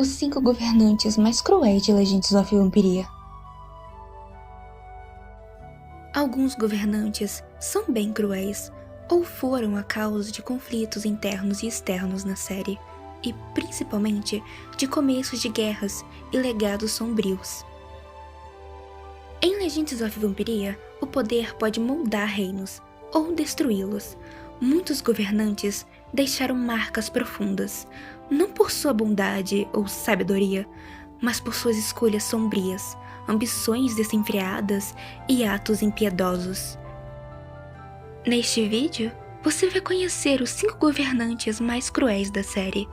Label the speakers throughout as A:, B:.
A: Os 5 governantes mais cruéis de Legends of Vampiria. Alguns governantes são bem cruéis, ou foram a causa de conflitos internos e externos na série, e principalmente de começos de guerras e legados sombrios. Em Legends of Vampiria, o poder pode moldar reinos, ou destruí-los. Muitos governantes deixaram marcas profundas, não por sua bondade ou sabedoria, mas por suas escolhas sombrias, ambições desenfreadas e atos impiedosos. Neste vídeo, você vai conhecer os 5 governantes mais cruéis da série,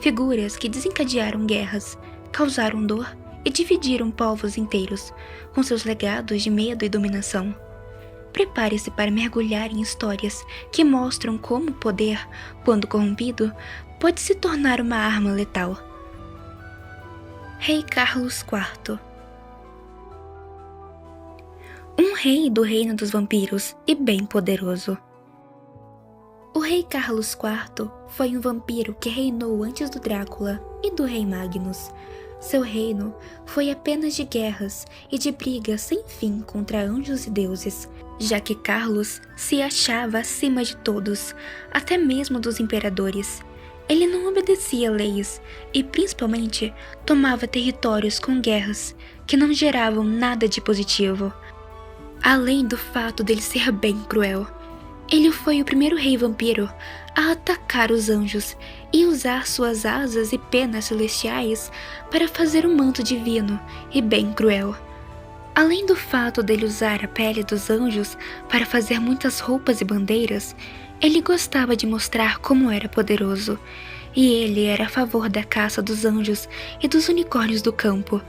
A: figuras que desencadearam guerras, causaram dor e dividiram povos inteiros, com seus legados de medo e dominação. Prepare-se para mergulhar em histórias que mostram como o poder, quando corrompido, pode se tornar uma arma letal. Rei Carlos IV. Um rei do reino dos vampiros e bem poderoso. O rei Carlos IV foi um vampiro que reinou antes do Drácula e do rei Magnus. Seu reino foi apenas de guerras e de brigas sem fim contra anjos e deuses, já que Carlos se achava acima de todos, até mesmo dos imperadores. Ele não obedecia leis e, principalmente, tomava territórios com guerras que não geravam nada de positivo. Além do fato dele ser bem cruel, ele foi o primeiro rei vampiro a atacar os anjos e usar suas asas e penas celestiais para fazer um manto divino e bem cruel. Além do fato dele usar a pele dos anjos para fazer muitas roupas e bandeiras, ele gostava de mostrar como era poderoso, e ele era a favor da caça dos anjos e dos unicórnios do campo,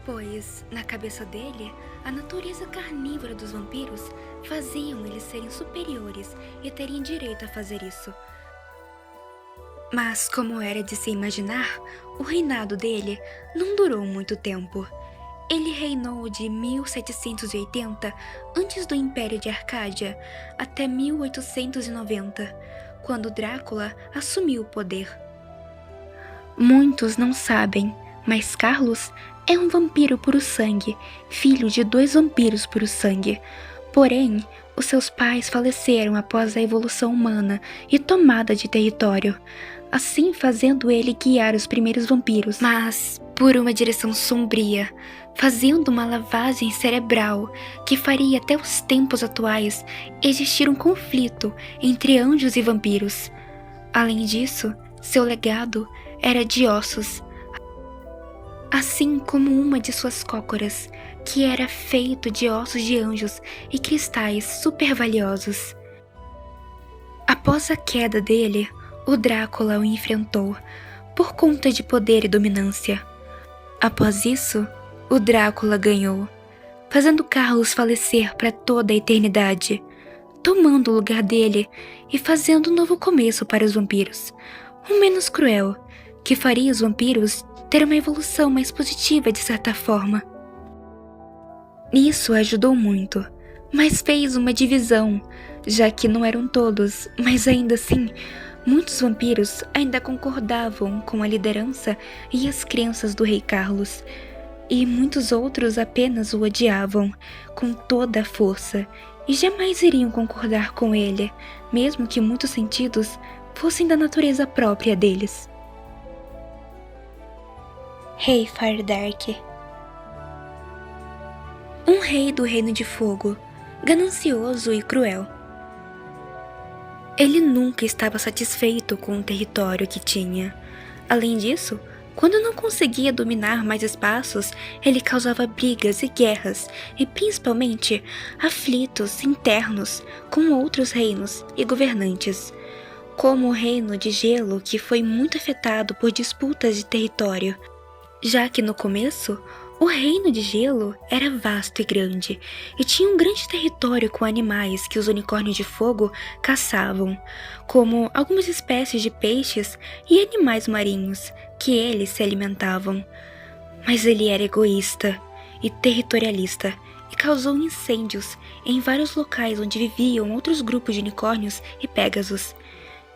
A: pois, na cabeça dele, a natureza carnívora dos vampiros faziam eles serem superiores e terem direito a fazer isso. Mas, como era de se imaginar, o reinado dele não durou muito tempo. Ele reinou de 1780 antes do Império de Arcádia até 1890, quando Drácula assumiu o poder. Muitos não sabem, mas Carlos é um vampiro puro-sangue, filho de 2 vampiros puro-sangue. Porém, os seus pais faleceram após a evolução humana e tomada de território, assim fazendo ele guiar os primeiros vampiros, mas por uma direção sombria, fazendo uma lavagem cerebral que faria até os tempos atuais existir um conflito entre anjos e vampiros. Além disso, seu legado era de ossos, assim como uma de suas cócoras, que era feito de ossos de anjos e cristais super valiosos. Após a queda dele, o Drácula o enfrentou, por conta de poder e dominância. Após isso, o Drácula ganhou, fazendo Carlos falecer para toda a eternidade, tomando o lugar dele e fazendo um novo começo para os vampiros, um menos cruel, que faria os vampiros ter uma evolução mais positiva de certa forma. Isso ajudou muito, mas fez uma divisão, já que não eram todos, mas ainda assim, muitos vampiros ainda concordavam com a liderança e as crenças do rei Carlos, e muitos outros apenas o odiavam com toda a força e jamais iriam concordar com ele, mesmo que muitos sentidos fossem da natureza própria deles. Rei Firedark. Um rei do Reino de Fogo, ganancioso e cruel. Ele nunca estava satisfeito com o território que tinha. Além disso, quando não conseguia dominar mais espaços, ele causava brigas e guerras, e principalmente aflitos internos com outros reinos e governantes, como o Reino de Gelo, que foi muito afetado por disputas de território, já que no começo, o Reino de Gelo era vasto e grande, e tinha um grande território com animais que os unicórnios de fogo caçavam, como algumas espécies de peixes e animais marinhos que eles se alimentavam. Mas ele era egoísta e territorialista e causou incêndios em vários locais onde viviam outros grupos de unicórnios e pégasos.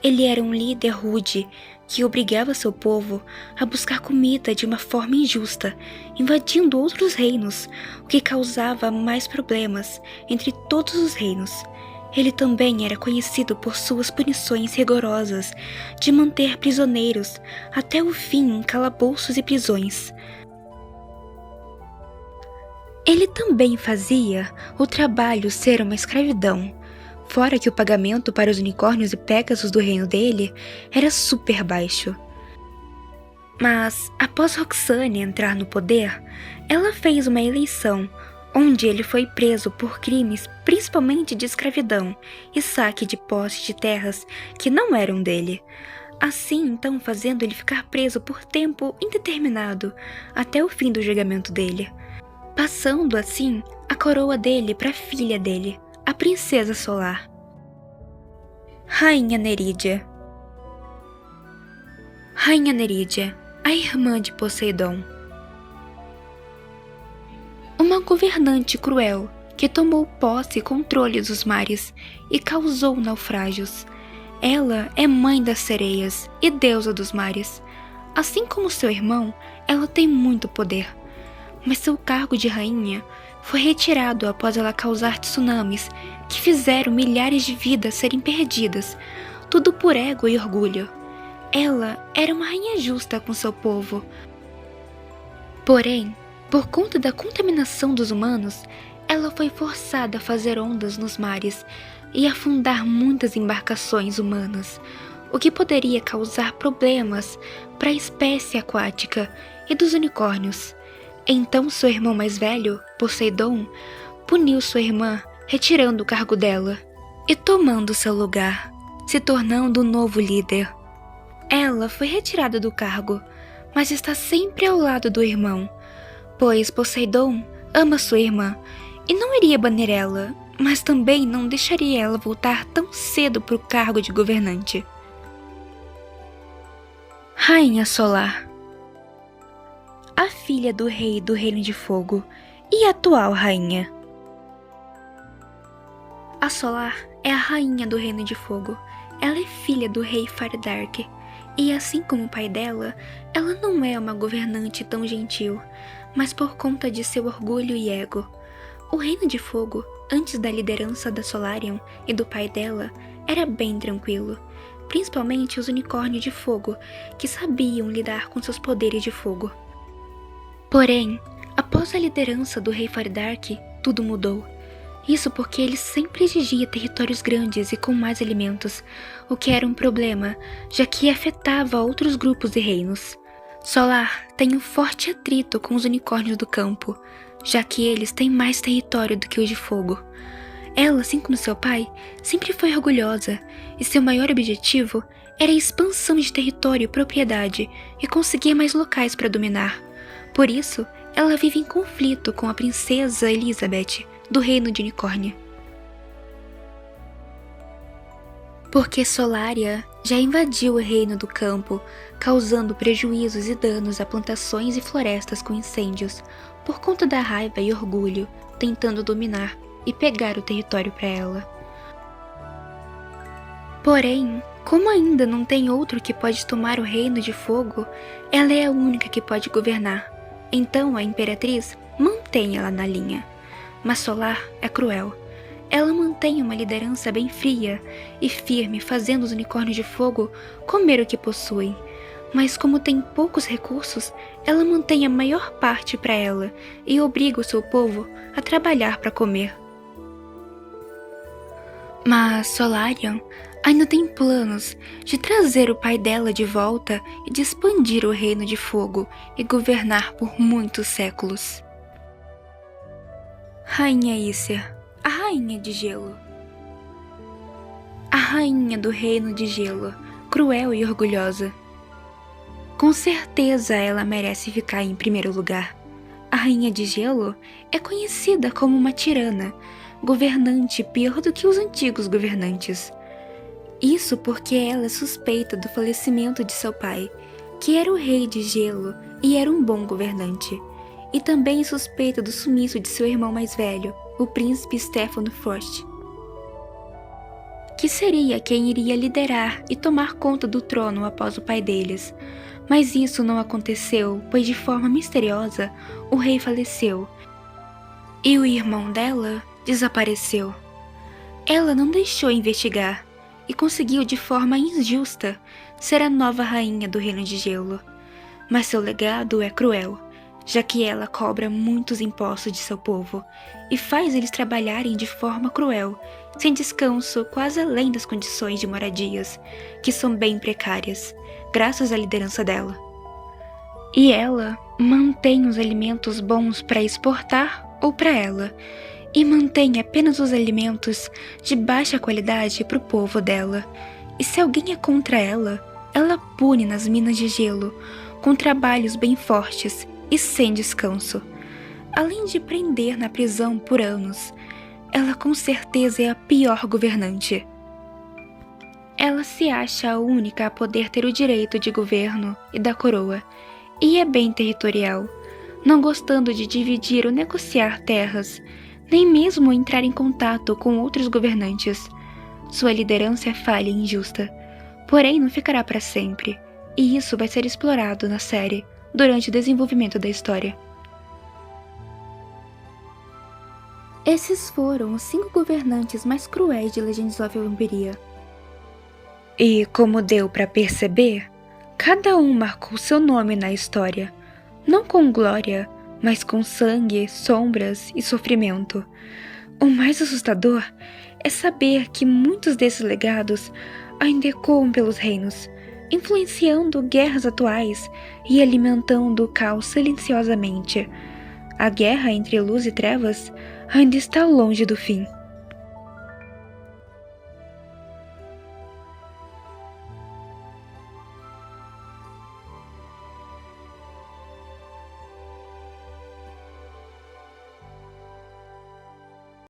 A: Ele era um líder rude que obrigava seu povo a buscar comida de uma forma injusta, invadindo outros reinos, o que causava mais problemas entre todos os reinos. Ele também era conhecido por suas punições rigorosas de manter prisioneiros até o fim em calabouços e prisões. Ele também fazia o trabalho ser uma escravidão, fora que o pagamento para os unicórnios e Pégasos do reino dele era super baixo. Mas, após Roxane entrar no poder, ela fez uma eleição, onde ele foi preso por crimes principalmente de escravidão e saque de posse de terras que não eram dele. Assim, então, fazendo ele ficar preso por tempo indeterminado, até o fim do julgamento dele. Passando, assim, a coroa dele para a filha dele, a princesa solar. Rainha Nerídia. Rainha Nerídia, a irmã de Poseidon. Uma governante cruel que tomou posse e controle dos mares e causou naufrágios. Ela é mãe das sereias e deusa dos mares. Assim como seu irmão, ela tem muito poder. Mas seu cargo de rainha foi retirado após ela causar tsunamis que fizeram milhares de vidas serem perdidas, tudo por ego e orgulho. Ela era uma rainha justa com seu povo. Porém, por conta da contaminação dos humanos, ela foi forçada a fazer ondas nos mares e afundar muitas embarcações humanas, o que poderia causar problemas para a espécie aquática e dos unicórnios. Então seu irmão mais velho, Poseidon, puniu sua irmã, retirando o cargo dela e tomando seu lugar, se tornando o novo líder. Ela foi retirada do cargo, mas está sempre ao lado do irmão, pois Poseidon ama sua irmã e não iria banir ela, mas também não deixaria ela voltar tão cedo para o cargo de governante. Rainha Solar. A filha do rei do Reino de Fogo e atual rainha. A Solar é a rainha do Reino de Fogo. Ela é filha do rei Faradark, e assim como o pai dela, ela não é uma governante tão gentil, mas por conta de seu orgulho e ego. O Reino de Fogo, antes da liderança da Solarian e do pai dela, era bem tranquilo, principalmente os unicórnios de fogo, que sabiam lidar com seus poderes de fogo. Porém, após a liderança do rei Faradark, tudo mudou. Isso porque ele sempre exigia territórios grandes e com mais alimentos, o que era um problema, já que afetava outros grupos e reinos. Solar tem um forte atrito com os unicórnios do campo, já que eles têm mais território do que os de fogo. Ela, assim como seu pai, sempre foi orgulhosa, e seu maior objetivo era a expansão de território e propriedade e conseguir mais locais para dominar. Por isso, ela vive em conflito com a princesa Elizabeth, do reino de Unicórnia. Porque Solaria já invadiu o reino do campo, causando prejuízos e danos a plantações e florestas com incêndios, por conta da raiva e orgulho, tentando dominar e pegar o território para ela. Porém, como ainda não tem outro que pode tomar o reino de fogo, ela é a única que pode governar. Então a Imperatriz mantém ela na linha. Mas Solar é cruel. Ela mantém uma liderança bem fria e firme, fazendo os unicórnios de fogo comer o que possuem. Mas como tem poucos recursos, ela mantém a maior parte para ela e obriga o seu povo a trabalhar para comer. Mas Solarian ainda tem planos de trazer o pai dela de volta e de expandir o reino de fogo e governar por muitos séculos. Rainha Isser, a rainha de gelo. A rainha do reino de gelo, cruel e orgulhosa. Com certeza ela merece ficar em primeiro lugar. A rainha de gelo é conhecida como uma tirana, governante pior do que os antigos governantes. Isso porque ela é suspeita do falecimento de seu pai, que era o rei de gelo e era um bom governante. E também suspeita do sumiço de seu irmão mais velho, o príncipe Stefan Frost, que seria quem iria liderar e tomar conta do trono após o pai deles. Mas isso não aconteceu, pois de forma misteriosa o rei faleceu e o irmão dela desapareceu. Ela não deixou investigar e conseguiu de forma injusta ser a nova rainha do Reino de Gelo. Mas seu legado é cruel, já que ela cobra muitos impostos de seu povo e faz eles trabalharem de forma cruel, sem descanso, quase além das condições de moradias, que são bem precárias, graças à liderança dela. E ela mantém os alimentos bons para exportar ou para ela, e mantém apenas os alimentos de baixa qualidade para o povo dela. E se alguém é contra ela, ela pune nas minas de gelo, com trabalhos bem fortes e sem descanso. Além de prender na prisão por anos, ela com certeza é a pior governante. Ela se acha a única a poder ter o direito de governo e da coroa, e é bem territorial, não gostando de dividir ou negociar terras, nem mesmo entrar em contato com outros governantes. Sua liderança é falha e injusta, porém não ficará para sempre, e isso vai ser explorado na série durante o desenvolvimento da história. Esses foram os 5 governantes mais cruéis de Legends of Valkyria. E como deu para perceber, cada um marcou seu nome na história, não com glória, mas com sangue, sombras e sofrimento. O mais assustador é saber que muitos desses legados ainda ecoam pelos reinos, influenciando guerras atuais e alimentando o caos silenciosamente. A guerra entre luz e trevas ainda está longe do fim.